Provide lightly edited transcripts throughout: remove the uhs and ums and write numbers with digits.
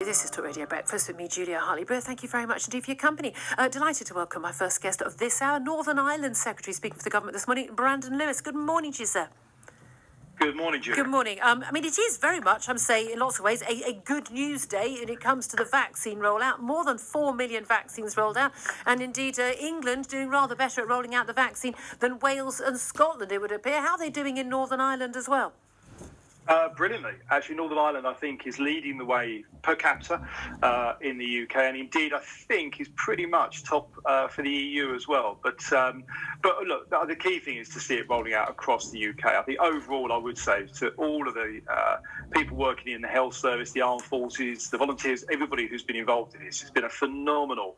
This is Talk Radio Breakfast with me, Julia Hartley-Brewer. Thank you very much indeed for your company. Delighted to welcome my first guest of this hour, Northern Ireland Secretary speaking for the government this morning, Brandon Lewis. Good morning to you, sir. Good morning, Julia. Good morning. It is very much, I'm saying, in lots of ways, a good news day when it comes to the vaccine rollout. More than 4 million vaccines rolled out. And indeed, England doing rather better at rolling out the vaccine than Wales and Scotland, it would appear. How are they doing in Northern Ireland as well? Brilliantly. Actually, Northern Ireland, I think, is leading the way per capita in the UK, and indeed, I think, is pretty much top for the EU as well. But look, the key thing is to see it rolling out across the UK. I think overall, I would say to all of the people working in the health service, the armed forces, the volunteers, everybody who's been involved in this, it's been a phenomenal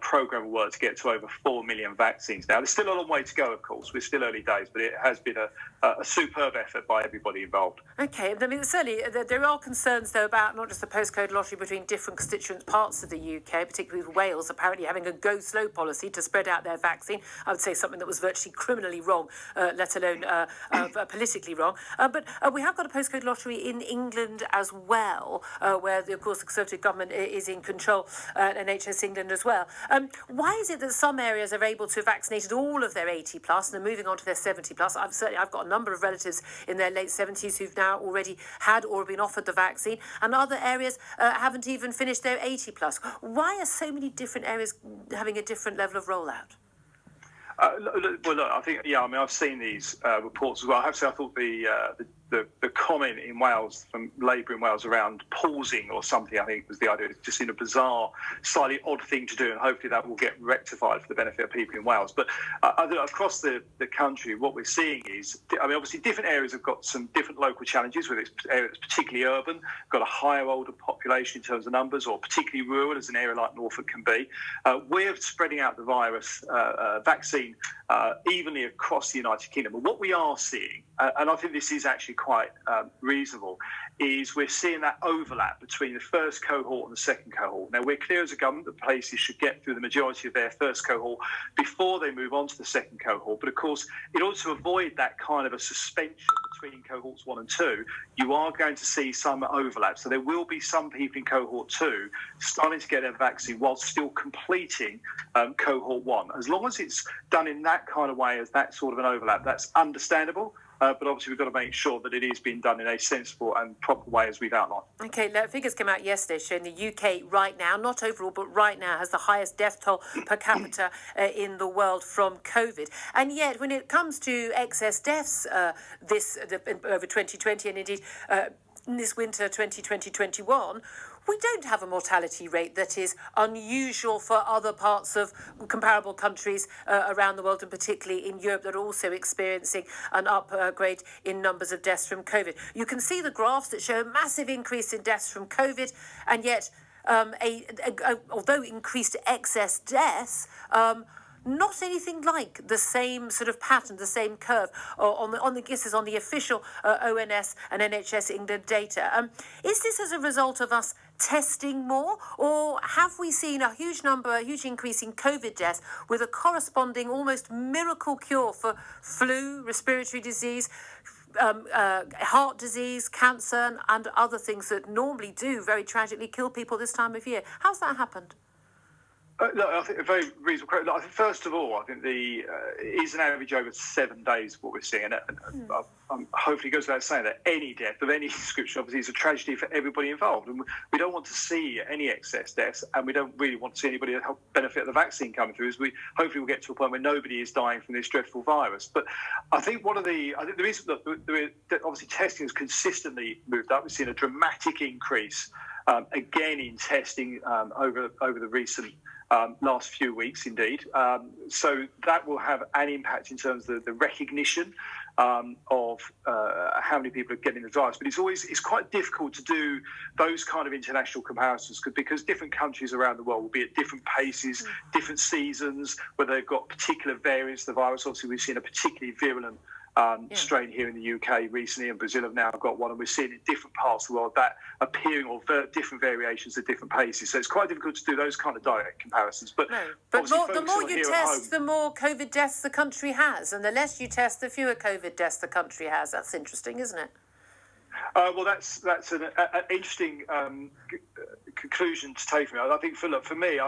programme of work to get to over 4 million vaccines now. There's still a long way to go, of course. We're still early days, but it has been a superb effort by everybody involved. OK, I mean, certainly there are concerns, though, about not just the postcode lottery between different constituent parts of the UK, particularly with Wales apparently having a go-slow policy to spread out their vaccine. I would say something that was virtually criminally wrong, let alone politically wrong. But we have got a postcode lottery in England as well, where, of course, the Conservative government is in control, and NHS England as well. Why is it that some areas are able to have vaccinated all of their 80 plus and are moving on to their 70 plus? I've got a number of relatives in their late 70s who've now already had or been offered the vaccine, and other areas haven't even finished their 80 plus. Why are so many different areas having a different level of rollout? Look, I think, I've seen these reports as well. I have to say, I thought the comment in Wales from Labour in Wales around pausing or something, I think was the idea. It's just in a bizarre, slightly odd thing to do, and hopefully that will get rectified for the benefit of people in Wales. But I think across the country, what we're seeing is, obviously different areas have got some different local challenges, whether it's areas particularly urban, got a higher older population in terms of numbers, or particularly rural, as an area like Norfolk can be. We're spreading out the virus vaccine evenly across the United Kingdom. But what we are seeing, and I think this is actually quite reasonable, is we're seeing that overlap between the first cohort and the second cohort. Now, we're clear as a government that places should get through the majority of their first cohort before they move on to the second cohort. But of course, in order to avoid that kind of a suspension between cohorts 1 and 2, you are going to see some overlap. So there will be some people in cohort 2 starting to get their vaccine while still completing cohort 1. As long as it's done in that kind of way, as that sort of an overlap, that's understandable. But obviously, we've got to make sure that it is being done in a sensible and proper way, as we've outlined. OK, figures came out yesterday showing the UK right now, not overall, but right now, has the highest death toll per capita in the world from COVID. And yet, when it comes to excess deaths over 2020 and indeed this winter 2020-21, we don't have a mortality rate that is unusual for other parts of comparable countries around the world, and particularly in Europe, that are also experiencing an upgrade in numbers of deaths from COVID. You can see the graphs that show a massive increase in deaths from COVID, and yet, although increased excess deaths, not anything like the same sort of pattern, the same curve this is on the official ONS and NHS England data. Is this as a result of us testing more, or have we seen a huge increase in COVID deaths with a corresponding almost miracle cure for flu, respiratory disease, heart disease, cancer, and other things that normally do very tragically kill people this time of year? How's that happened? Look, I think a very reasonable. Look, I think first of all, I think it is an average over 7 days what we're seeing, and hopefully it goes without saying that any death of any description obviously is a tragedy for everybody involved, and we don't want to see any excess deaths, and we don't really want to see anybody help benefit the vaccine coming through. As we hopefully will get to a point where nobody is dying from this dreadful virus. But I think the reason that obviously testing has consistently moved up. We've seen a dramatic increase again in testing over the recent last few weeks, indeed. So that will have an impact in terms of the recognition of how many people are getting the virus. But it's quite difficult to do those kind of international comparisons because different countries around the world will be at different paces, different seasons, where they've got particular variants of the virus. Obviously, we've seen a particularly virulent strain here in the UK recently, and Brazil have now got one, and we're seeing in different parts of the world that appearing or different variations at different paces. So it's quite difficult to do those kind of direct comparisons. But the more you test, the more COVID deaths the country has, and the less you test, the fewer COVID deaths the country has. That's interesting, isn't it? Well, that's an interesting conclusion to take from it. I think for me,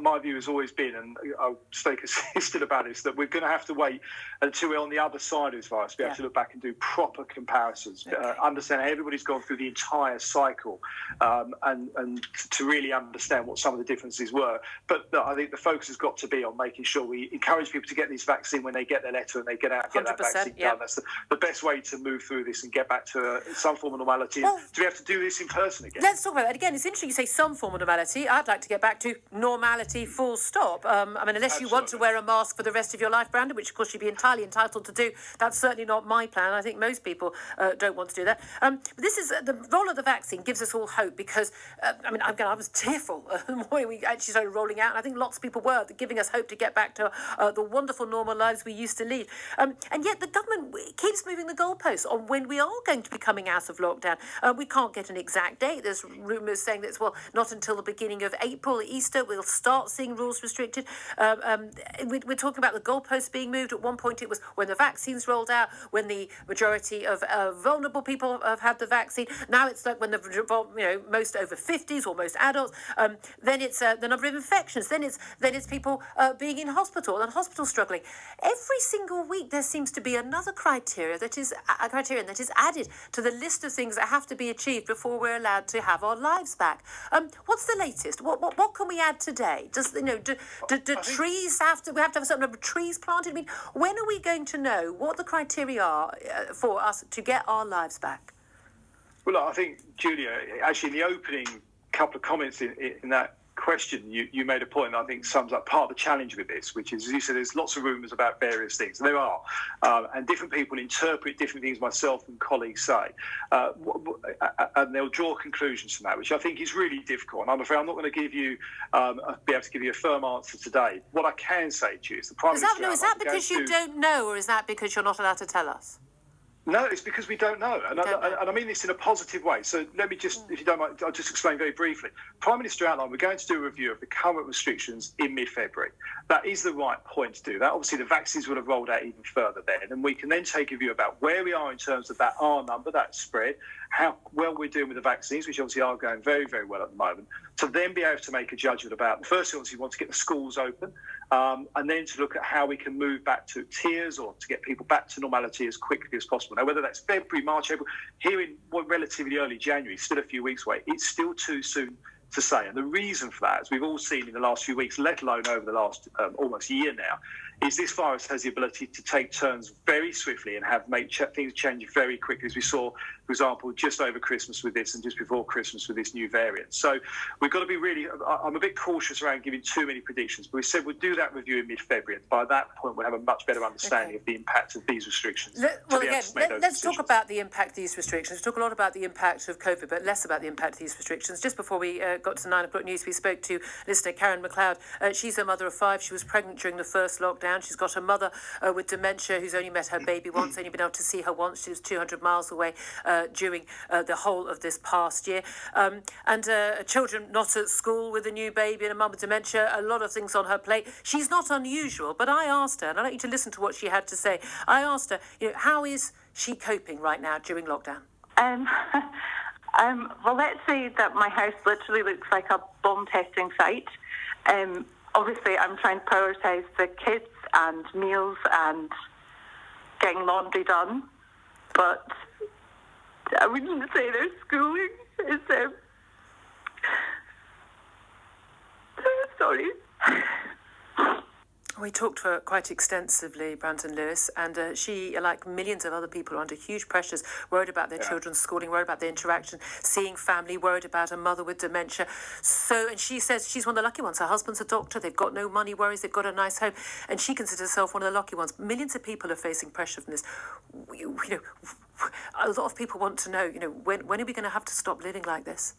my view has always been, and I'll stay consistent about this, that we're going to have to wait until we're on the other side of this virus to be able to look back and do proper comparisons, understand how everybody's gone through the entire cycle, and to really understand what some of the differences were. But I think the focus has got to be on making sure we encourage people to get this vaccine when they get their letter and they get out and get that vaccine done. That's the best way to move through this and get back to some form of normality. Well, do we have to do this in person again? Let's talk about that again. It's interesting you say some form of normality. I'd like to get back to normality, full stop. Unless you want to wear a mask for the rest of your life, Brandon, which of course you'd be entirely entitled to do. That's certainly not my plan. I think most people don't want to do that. But this is the role of the vaccine gives us all hope because, I was tearful the morning we actually started rolling out, and I think lots of people were giving us hope to get back to the wonderful normal lives we used to lead. And yet the government keeps moving the goalposts on when we are going to be coming out of lockdown. We can't get an exact date. There's rumours saying that, not until the beginning of April, Easter, we'll start seeing rules restricted. We're talking about the goalposts being moved. At one point it was when the vaccines rolled out, when the majority of vulnerable people have had the vaccine. Now it's like when the most over 50s or most adults. Then it's the number of infections. Then it's people being in hospital and hospital struggling. Every single week there seems to be another criterion that is added to the list of things that have to be achieved before we're allowed to have our lives back. What's the latest? What can we add today? Do trees have to? We have to have a certain number of trees planted. I mean, when are we going to know what the criteria are for us to get our lives back? Well, I think, Julia, actually, in the opening couple of comments in that question, you made a point that I think sums up part of the challenge with this, which is, as you said, there's lots of rumours about various things. There are. And different people interpret different things, myself and colleagues say. And they'll draw conclusions from that, which I think is really difficult. And I'm afraid I'm not going to be able to give you a firm answer today. What I can say to you is the Prime Minister... Is that because you don't know, or is that because you're not allowed to tell us? No, it's because we don't know. And I mean this in a positive way. So let me just, if you don't mind, I'll just explain very briefly. Prime Minister outlined we're going to do a review of the current restrictions in mid-February. That is the right point to do that. Obviously, the vaccines would have rolled out even further then. And we can then take a view about where we are in terms of that R number, that spread, how well we're doing with the vaccines, which obviously are going very, very well at the moment, to then be able to make a judgment about, first, obviously, we want to get the schools open, and then to look at how we can move back to tiers or to get people back to normality as quickly as possible. Now, whether that's February, March, April, here in relatively early January, still a few weeks away, it's still too soon to say. And the reason for that, as we've all seen in the last few weeks, let alone over the last almost year now, is this virus has the ability to take turns very swiftly and make things change very quickly, as we saw, for example, just over Christmas with this and just before Christmas with this new variant. So we've got to be really... I'm a bit cautious around giving too many predictions, but we said we'll do that review in mid-February. And by that point, we'll have a much better understanding of the impact of these restrictions. Let's talk about the impact of these restrictions. We talk a lot about the impact of COVID, but less about the impact of these restrictions. Just before we got to 9 o'clock news, we spoke to listener Karen McLeod. She's a mother of 5. She was pregnant during the first lockdown. She's got a mother with dementia who's only met her baby once, only been able to see her once. She was 200 miles away during the whole of this past year. And children not at school with a new baby and a mum with dementia, a lot of things on her plate. She's not unusual, but I asked her, and I'd like you to listen to what she had to say. I asked her, how is she coping right now during lockdown? Well, let's say that my house literally looks like a bomb testing site. Obviously, I'm trying to prioritise the kids and meals and getting laundry done, but I wouldn't say their schooling is... sorry. We talked to her quite extensively, Brandon Lewis, and she, like millions of other people, are under huge pressures, worried about their children's schooling, worried about their interaction, seeing family, worried about a mother with dementia. And she says she's one of the lucky ones. Her husband's a doctor, they've got no money worries, they've got a nice home, and she considers herself one of the lucky ones. Millions of people are facing pressure from this. A lot of people want to know, when are we going to have to stop living like this?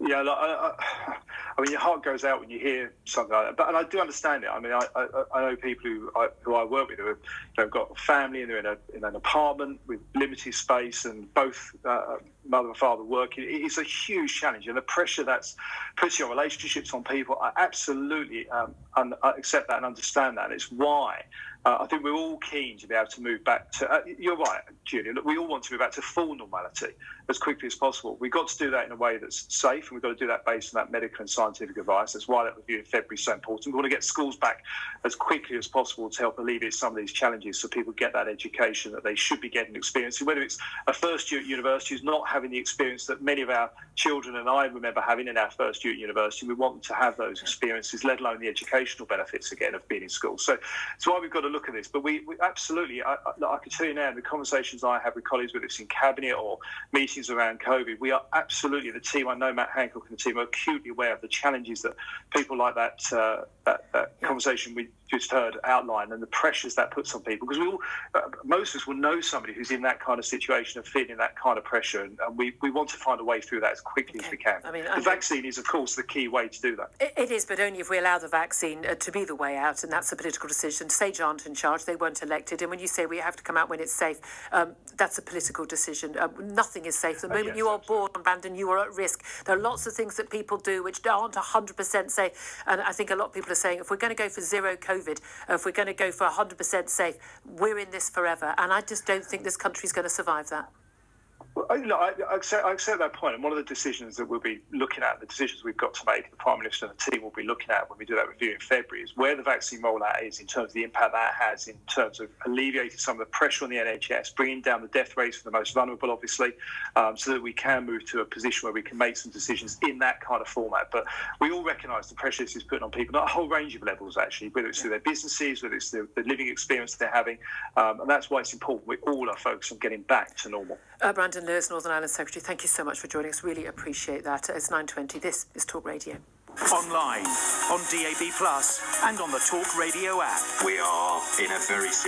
Yeah, I mean, your heart goes out when you hear something like that. And I do understand it. I mean, I know people who I work with who have got family and they're in an apartment with limited space and both mother and father working. It's a huge challenge, and the pressure that's putting on relationships on people. I absolutely accept that and understand that. And it's why I think we're all keen to be able to move back to, you're right, Julia, look, we all want to move back to full normality as quickly as possible. We've got to do that in a way that's safe, and we've got to do that based on that medical and scientific advice. That's why that review in February is so important. We want to get schools back as quickly as possible to help alleviate some of these challenges so people get that education that they should be getting experiencing, whether it's a first year at university who's not having the experience that many of our children and I remember having in our first year at university. We want them to have those experiences, let alone the educational benefits, again, of being in school. So that's why we've got to look at this. But we absolutely, I can tell you now, in the conversations I have with colleagues, whether it's in cabinet or meetings around COVID, we are absolutely, the team, I know Matt Hancock and the team are acutely aware of the challenges that people like that conversation we just heard outline and the pressures that puts on people. Because we all, most of us will know somebody who's in that kind of situation and feeling that kind of pressure. And we want to find a way through that as quickly as we can. I mean, the vaccine is, of course, the key way to do that. It is, but only if we allow the vaccine to be the way out, and that's a political decision. Sage aren't in charge. They weren't elected. And when you say we have to come out when it's safe, that's a political decision. Nothing is safe. The moment you are born, Brandon, you are at risk. There are lots of things that people do which aren't 100% safe. And I think a lot of people are saying, if we're going to go for zero COVID, if we're going to go for 100% safe, we're in this forever. And I just don't think this country's going to survive that. Well, I accept that point. And one of the decisions that we'll be looking at, the decisions we've got to make, the Prime Minister and the team will be looking at when we do that review in February, is where the vaccine rollout is in terms of the impact that has in terms of alleviating some of the pressure on the NHS, bringing down the death rates for the most vulnerable, obviously, so that we can move to a position where we can make some decisions in that kind of format. But we all recognise the pressure this is putting on people, not a whole range of levels, actually, whether it's through their businesses, whether it's the living experience they're having. And that's why it's important we all are focused on getting back to normal. Brandon Lewis, Northern Ireland Secretary, thank you so much for joining us. Really appreciate that. It's 9:20. This is Talk Radio. Online, on DAB+, and on the Talk Radio app. We are in a very serious